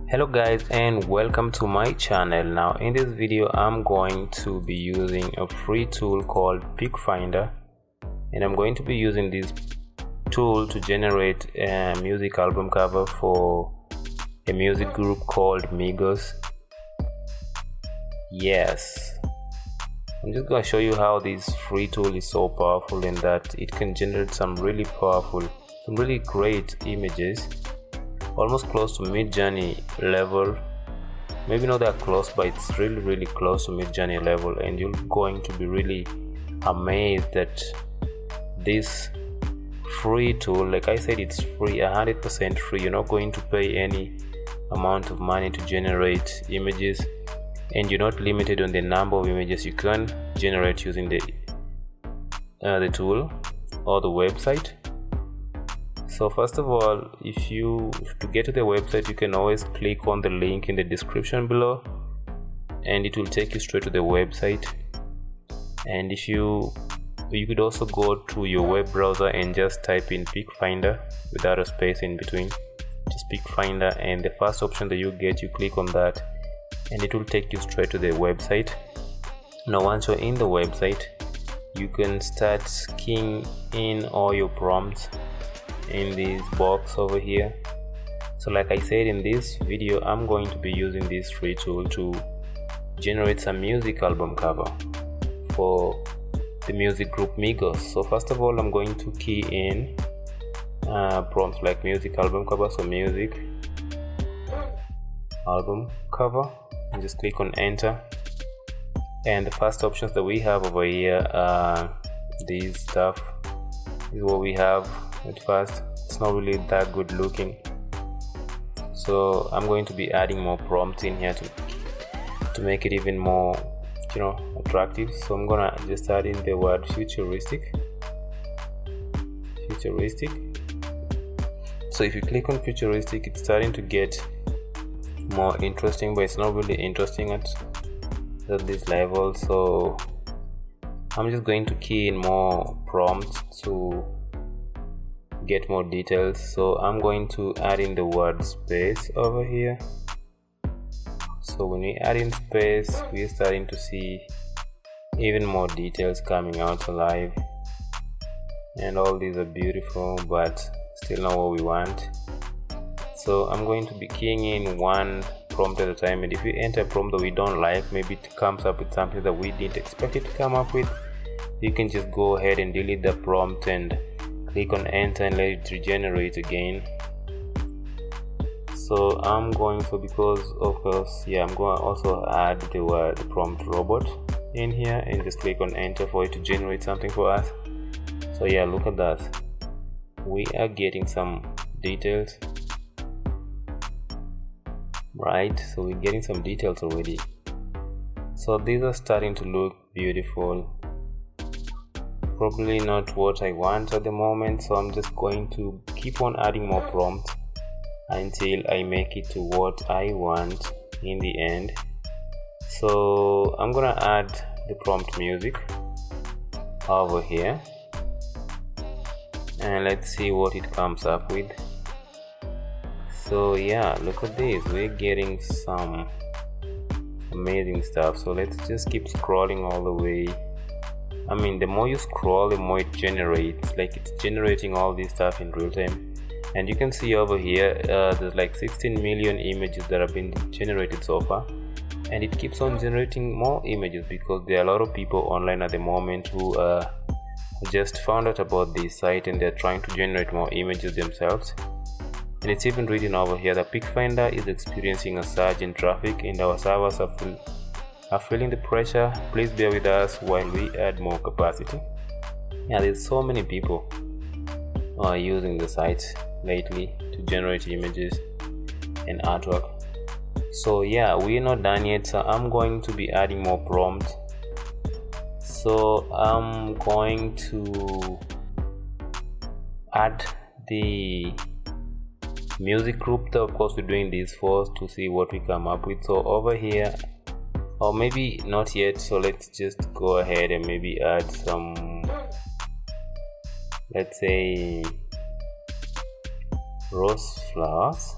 Hello guys, and welcome to my channel. Now in this video I'm going to be using a free tool called Pickfinder, and I'm going to be using this tool to generate a music album cover for a music group called Migos. Yes, I'm just going to show you how this free tool is so powerful in that it can generate some really great images, almost close to MidJourney level. Maybe not that close, but it's really close to MidJourney level, and you're going to be really amazed that this free tool, like I said, it's free, 100% free. You're not going to pay any amount of money to generate images, and you're not limited on the number of images you can generate using the tool or the website. So first of all, to get to the website, you can always click on the link in the description below, and it will take you straight to the website. And if you could also go to your web browser and just type in Pickfinder without a space in between, just Pickfinder, and the first option that you get, you click on that and it will take you straight to the website. Now once you're in the website, you can start keying in all your prompts in this box over here. So like I said, in this video I'm going to be using this free tool to generate some music album cover for the music group Migos. So first of all, I'm going to key in prompts like music album cover, so music album cover, and just click on enter. And the first options that we have over here are these stuff. This is what we have. At first it's not really that good looking, so I'm going to be adding more prompts in here to make it even more attractive. So I'm gonna just add in the word futuristic. So if you click on futuristic, it's starting to get more interesting, but it's not really interesting at this level. So I'm just going to key in more prompts to get more details. So I'm going to add in the word space over here. So when we add in space, we're starting to see even more details coming out alive, and all these are beautiful but still not what we want. So I'm going to be keying in one prompt at a time, and if you enter a prompt that we don't like, maybe it comes up with something that we didn't expect it to come up with, you can just go ahead and delete the prompt and click on enter and let it regenerate again. So I'm going to, because of course, I'm going to also add the word prompt robot in here and just click on enter for it to generate something for us. So yeah, look at that, we are getting some details, right? So we're getting some details already. So these are starting to look beautiful. Probably not what I want at the moment, so I'm just going to keep on adding more prompts until I make it to what I want in the end. So I'm gonna add the prompt music over here, and let's see what it comes up with. So yeah, look at this, we're getting some amazing stuff. So let's just keep scrolling all the way. I mean, the more you scroll, the more it generates, like it's generating all this stuff in real time. And you can see over here there's like 16 million images that have been generated so far, and it keeps on generating more images because there are a lot of people online at the moment who just found out about this site, and they're trying to generate more images themselves. And it's even written over here that Pickfinder is experiencing a surge in traffic and our servers are feeling the pressure. Please bear with us while we add more capacity. Yeah, there's so many people using the site lately to generate images and artwork. So yeah, we're not done yet, so I'm going to be adding more prompts. So I'm going to add the music group that of course we're doing this for, to see what we come up with. So over here, or maybe not yet, so let's just go ahead and maybe add some, let's say, rose flowers.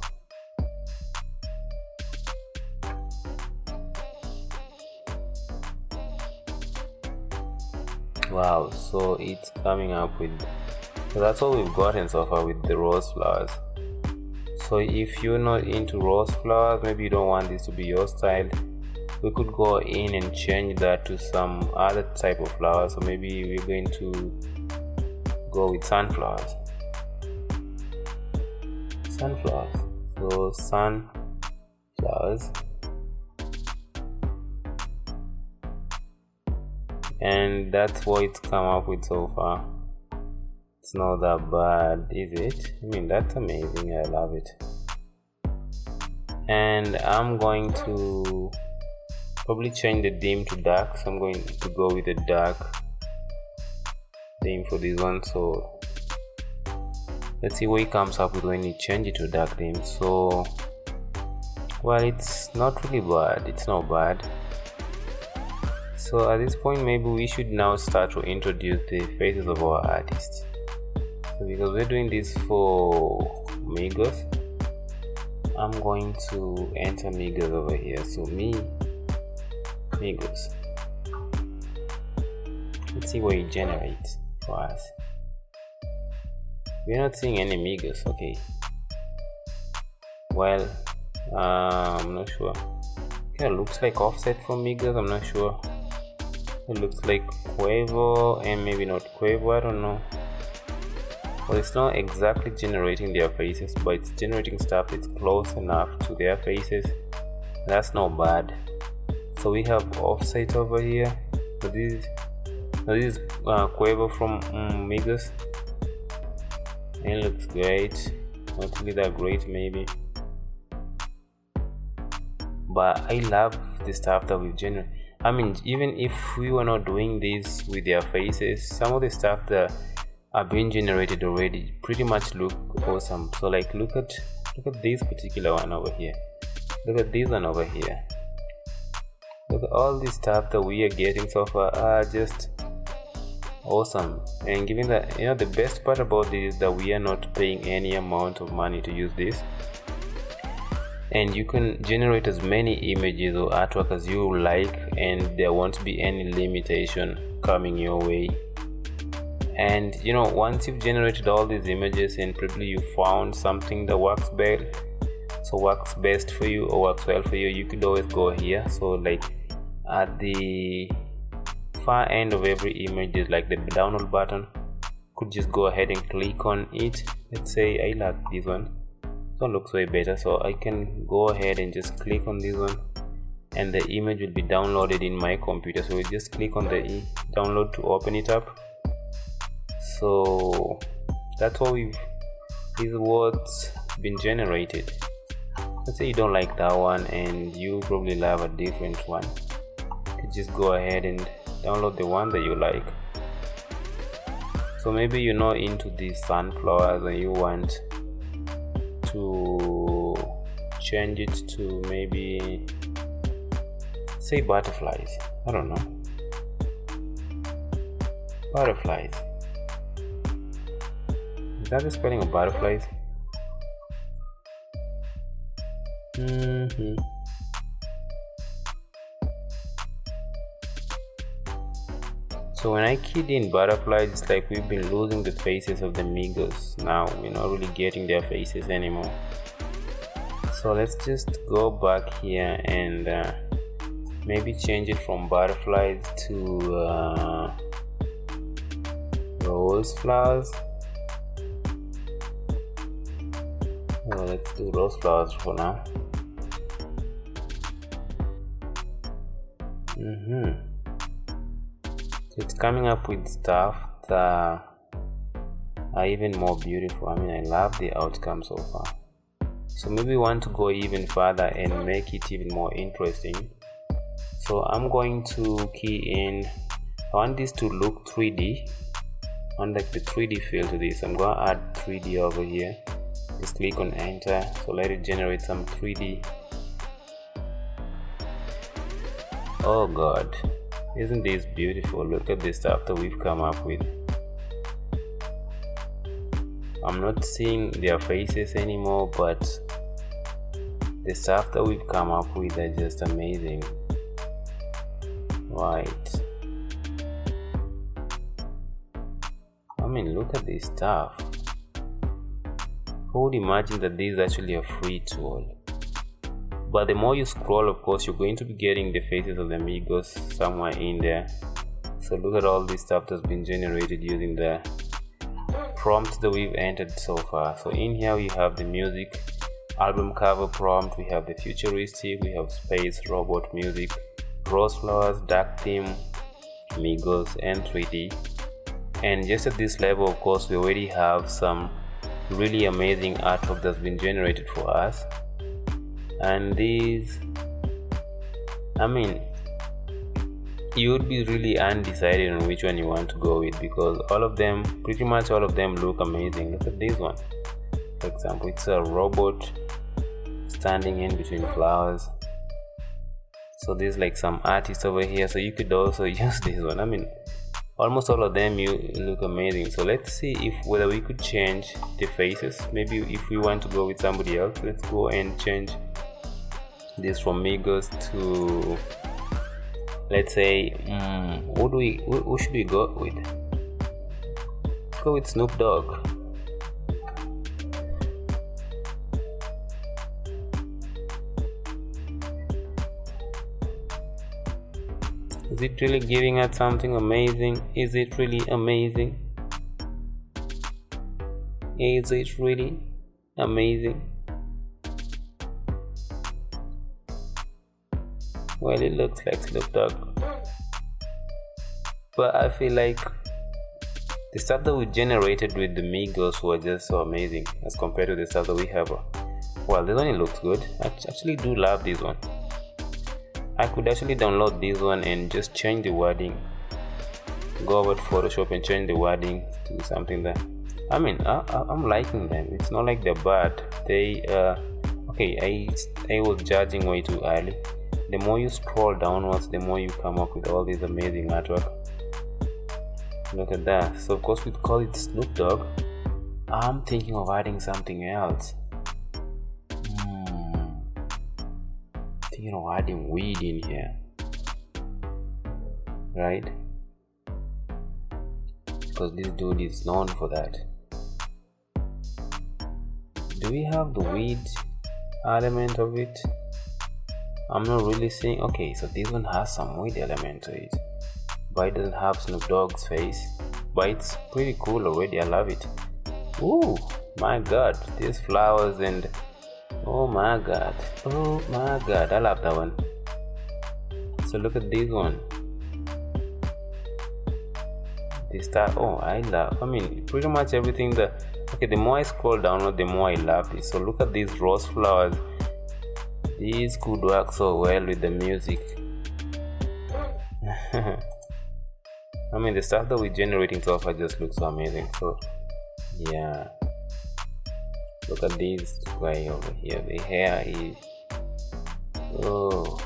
Wow, so it's coming up with, so that's all we've gotten so far with the rose flowers. So if you're not into rose flowers, maybe you don't want this to be your style, we could go in and change that to some other type of flowers. So maybe we're going to go with sunflowers. So sunflowers, and that's what it's come up with so far. It's not that bad, is it? I mean, that's amazing. I love it. And I'm going to probably change the dim to dark, so I'm going to go with a dark theme for this one. So let's see what it comes up with when you change it to dark theme. So, well, it's not really bad, it's not bad. So at this point, maybe we should now start to introduce the faces of our artists. So because we're doing this for Migos, I'm going to enter Migos over here. So Migos. Let's see what it generates for us. We're not seeing any Migos. Okay. Well, I'm not sure. Kind of looks like Offset from Migos. I'm not sure. It looks like Quavo and maybe not Quavo. I don't know. Well, it's not exactly generating their faces, but it's generating stuff that's close enough to their faces. That's not bad. So we have Offset over here. So this is Quavo from Migos. It looks great. Not really that great, maybe. But I love the stuff that we've generated. I mean, even if we were not doing this with their faces, some of the stuff that are being generated already pretty much look awesome. So like look at this particular one over here. Look at this one over here. Look at all the stuff that we are getting so far are just awesome. And given that, the best part about this is that we are not paying any amount of money to use this, and you can generate as many images or artwork as you like, and there won't be any limitation coming your way. And once you've generated all these images and probably you found something that works best for you or works well for you, you could always go here. So like at the far end of every image is like the download button. Could just go ahead and click on it. Let's say I like this one. This one looks way better, so I can go ahead and just click on this one, and the image will be downloaded in my computer. So we just click on the download to open it up. So that's what is what's been generated. Let's say you don't like that one and you probably love a different one. You just go ahead and download the one that you like. So maybe you're not into these sunflowers and you want to change it to maybe say butterflies. I don't know. Butterflies. Is that the spelling of butterflies? So when I keyed in butterflies, it's like we've been losing the faces of the Migos. Now we're not really getting their faces anymore. So let's just go back here and maybe change it from butterflies to rose flowers. Well, let's do rose flowers for now. So it's coming up with stuff that are even more beautiful. I mean, I love the outcome so far. So maybe we want to go even further and make it even more interesting. So I'm going to key in, I want this to look 3D. I want like the 3D feel to this. I'm going to add 3D over here. Just click on enter. So let it generate some 3D. Oh god, isn't this beautiful? Look at the stuff that we've come up with. I'm not seeing their faces anymore, but the stuff that we've come up with are just amazing. Right. look at this stuff. Who would imagine that this is actually a free tool? But the more you scroll, of course, you're going to be getting the faces of the amigos somewhere in there. So look at all this stuff that's been generated using the prompts that we've entered so far. So in here we have the music album cover prompt, we have the futuristic, we have space, robot, music, rose flowers, dark theme, amigos, and 3D. And just at this level, of course, we already have some really amazing artwork that's been generated for us. And these, I mean, you would be really undecided on which one you want to go with, because all of them, pretty much all of them, look amazing. Look at this one, for example. It's a robot standing in between flowers. So there's like some artist over here, so you could also use this one. I mean, almost all of them you look amazing. So let's see if whether we could change the faces. Maybe if we want to go with somebody else, let's go and change this from Migos to, let's say, who should we go with? Let's go with Snoop Dogg. Is it really giving us something amazing? Is it really amazing? Is it really amazing? Well, it looks like Snoop Dogg, but I feel like the stuff that we generated with the Migos was just so amazing as compared to the stuff that we have. Well, this one, it looks good. I actually do love this one. I could actually download this one and just change the wording, go over to Photoshop and change the wording to something that, I mean, I'm liking them. It's not like they're bad. They okay, I was judging way too early. The more you scroll downwards, the more you come up with all these amazing artwork. Look at that. So of course we call it Snoop Dogg. I'm thinking of adding something else. Thinking of adding weed in here, right? Because this dude is known for that. Do we have the weed element of it? I'm not really seeing. Okay, so this one has some weed element to it, but it doesn't have Snoop Dogg's face. But it's pretty cool already. I love it. Ooh, my god, these flowers and oh my god, I love that one. So look at this one. This stuff, I mean, pretty much everything that, okay, the more I scroll down, the more I love this. So look at these rose flowers. These could work so well with the music. I mean, the stuff that we're generating so far just looks so amazing. So yeah, look at this guy over here. The hair is, oh,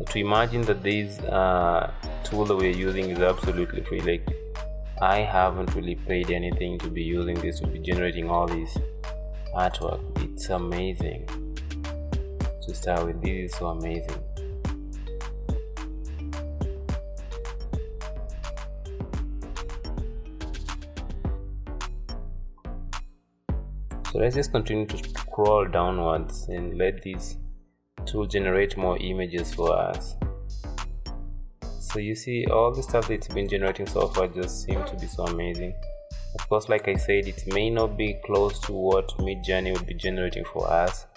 to imagine that this tool that we're using is absolutely free. Like, I haven't really paid anything to be using this, to be generating all this artwork. It's amazing. To start with, this is so amazing. So let's just continue to scroll downwards and let this tool generate more images for us. So you see, all the stuff that's been generating so far just seems to be so amazing. Of course, like I said, it may not be close to what MidJourney would be generating for us,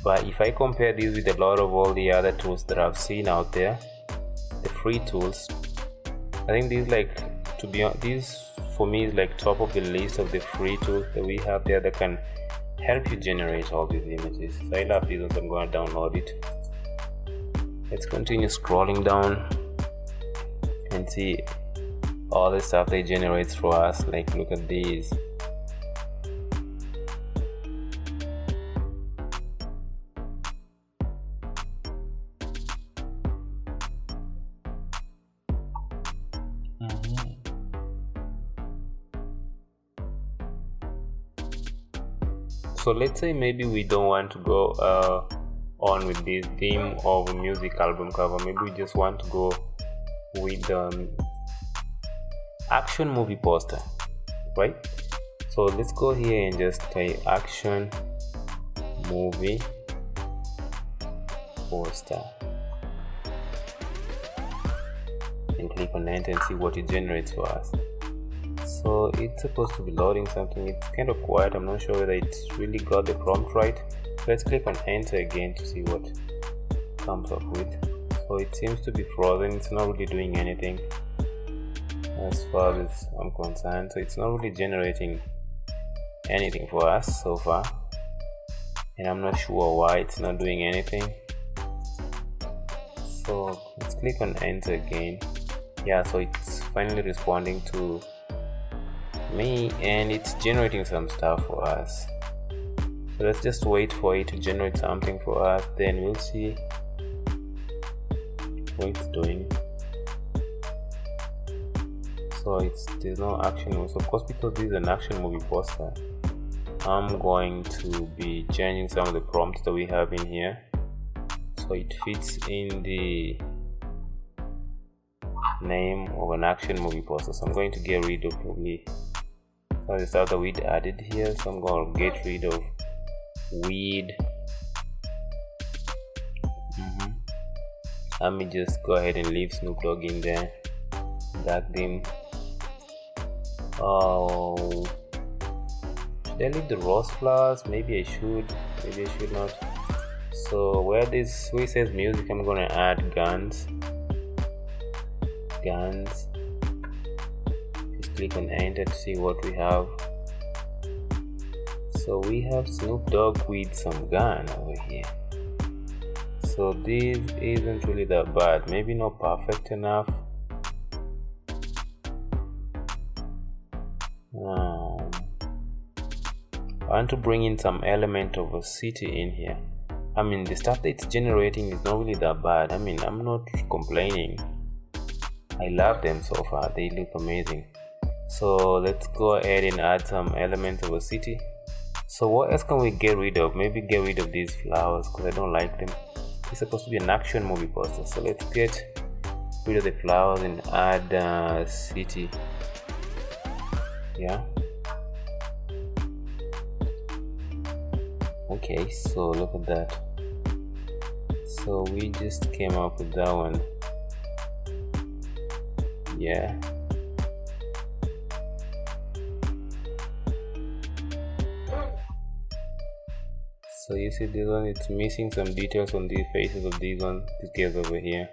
but if I compare this with a lot of all the other tools that I've seen out there, the free tools, I think these, like, to be honest, these for me is like top of the list of the free tools that we have there that can help you generate all these images. So I love these ones. I'm going to download it. Let's continue scrolling down and see all the stuff they generates for us. Like, look at these. So let's say maybe we don't want to go on with this theme of a music album cover. Maybe we just want to go with action movie poster, right? So let's go here and just type action movie poster and click on enter and see what it generates for us. So it's supposed to be loading something. It's kind of quiet. I'm not sure whether it's really got the prompt right. Let's click on enter again to see what comes up with. So it seems to be frozen. It's not really doing anything as far as I'm concerned. So it's not really generating anything for us so far, and I'm not sure why it's not doing anything. So let's click on enter again. Yeah, so it's finally responding to me and it's generating some stuff for us. So let's just wait for it to generate something for us, then we'll see what it's doing. So there's no action movie. So of course, because this is an action movie poster, I'm going to be changing some of the prompts that we have in here so it fits in the name of an action movie poster. So I'm going to get rid of probably some of the stuff that we'd added here. So I'm going to get rid of weed. Let me just go ahead and leave Snoop Dogg in there. Dark dim. Oh, should I leave the rose flowers? Maybe I should, maybe I should not. So where it says music, I'm gonna add guns. Just click on enter to see what we have. So we have Snoop Dogg with some gun over here. So this isn't really that bad, maybe not perfect enough. I want to bring in some element of a city in here. I mean, the stuff that it's generating is not really that bad. I mean, I'm not complaining. I love them so far, they look amazing. So let's go ahead and add some elements of a city. So what else can we get rid of? Maybe get rid of these flowers because I don't like them. It's supposed to be an action movie poster. So let's get rid of the flowers and add a city. Yeah. Okay, so look at that. So we just came up with that one. Yeah. So you see this one, it's missing some details on the faces of these guys over here.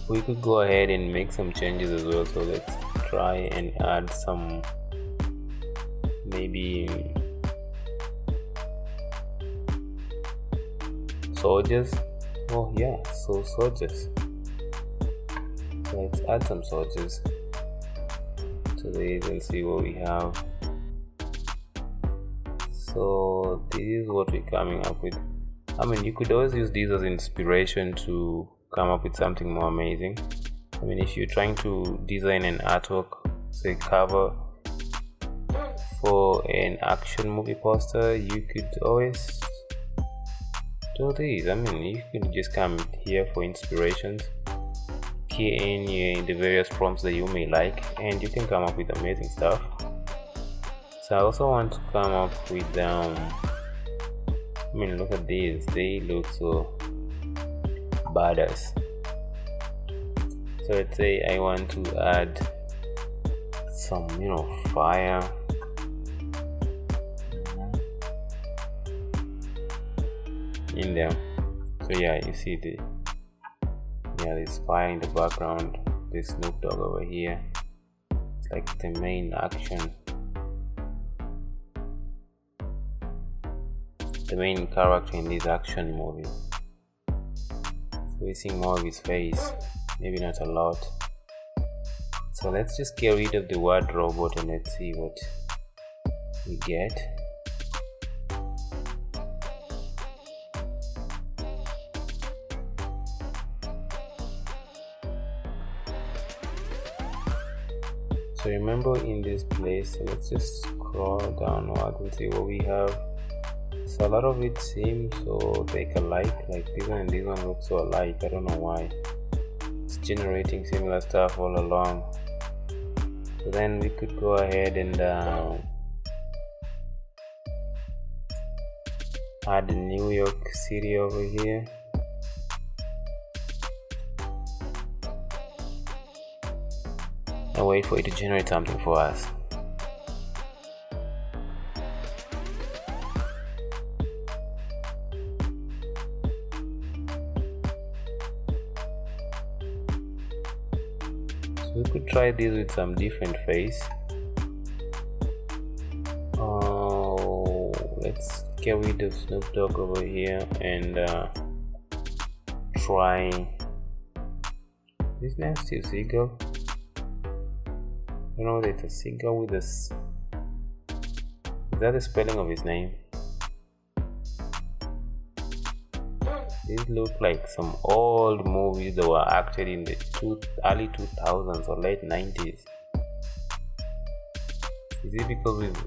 We could go ahead and make some changes as well. So let's try and add some, maybe soldiers. Oh yeah, so soldiers. Let's add some soldiers to these and see what we have. So this is what we're coming up with. I mean, you could always use these as inspiration to come up with something more amazing. I mean, if you're trying to design an artwork, say cover for an action movie poster, you could always do these. I mean, you can just come here for inspirations, key in the various prompts that you may like, and you can come up with amazing stuff. So I also want to come up with I mean, look at these, they look so badass. So let's say I want to add some, fire. In there. So yeah, you see there's fire in the background. There's Snoop Dogg over here. It's like the main action, the main character in this action movie. So we're seeing more of his face, maybe not a lot. So let's just get rid of the word robot and let's see what we get. So remember in this place, so let's just scroll downwards and see what we have. So a lot of it seems so like alike, like this one and this one look so alike. I don't know why. It's generating similar stuff all along. So then we could go ahead and add New York City over here. And wait for it to generate something for us. So we could try this with some different face. Let's get rid of Snoop Dogg over here and try this name still Seagull. I don't know whether it's a Seagull with this. Is that the spelling of his name? These look like some old movies that were acted in the early 2000s or late 90s. Is it because we've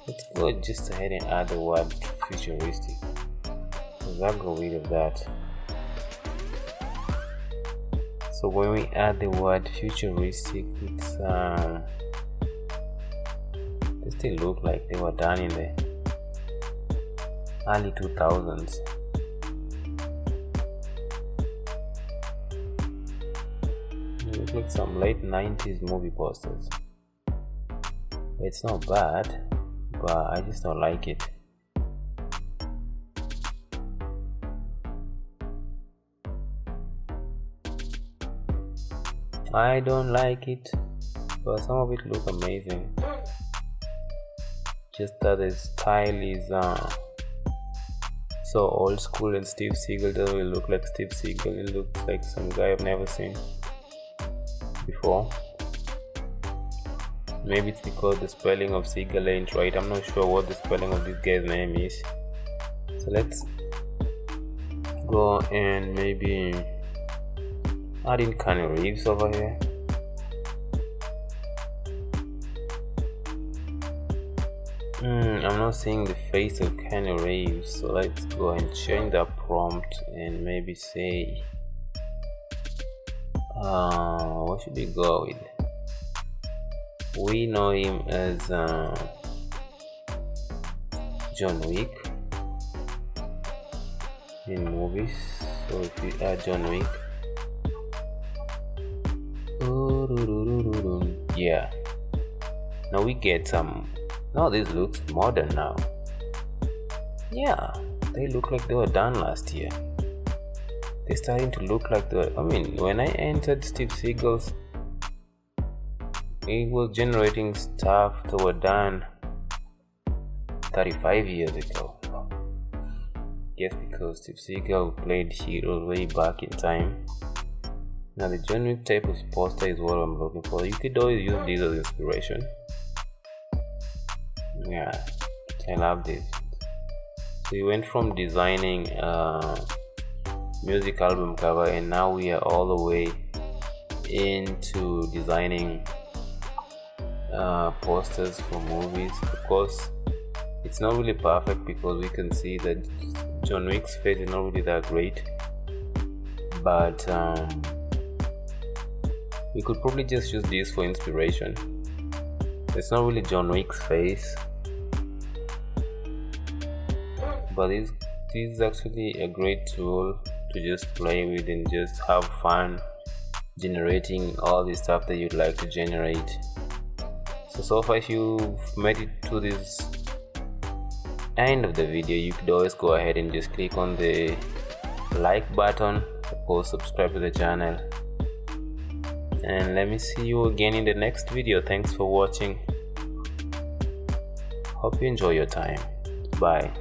let's go just ahead and add the word futuristic. Let's go rid of that. So when we add the word futuristic, it's they still look like they were done in the early 2000s. They look like some late 90s movie posters. It's not bad, but I just don't like it. I don't like it, but some of it look amazing. Just that the style is so old school, and Steve Seagal doesn't really look like Steve Seagal. It looks like some guy I've never seen before. Maybe it's because the spelling of Seagal ain't right. I'm not sure what the spelling of this guy's name is. So let's go and maybe add in Keanu Reeves over here. I'm not seeing the face of Keanu Reeves, so let's go and change the prompt and maybe say what should we go with? We know him as John Wick in movies, so if we add John Wick, yeah, now we get some. Now this looks modern now. Yeah, they look like they were done last year. They're starting to look like they were. I mean, when I entered Steve Seagal's, it was generating stuff that were done 35 years ago. Yes, because Steve Seagal played heroes way back in time. Now the John Wick type of poster is what I'm looking for. You could always use these as inspiration. Yeah, I love this. So we went from designing music album cover, and now we are all the way into designing posters for movies. Of course, it's not really perfect because we can see that John Wick's face is not really that great, but we could probably just use this for inspiration. It's not really John Wick's face, but this is actually a great tool to just play with and just have fun generating all the stuff that you'd like to generate. So far, if you've made it to this end of the video, you could always go ahead and just click on the like button, of course subscribe to the channel, and let me see you again in the next video. Thanks for watching. Hope you enjoy your time. Bye.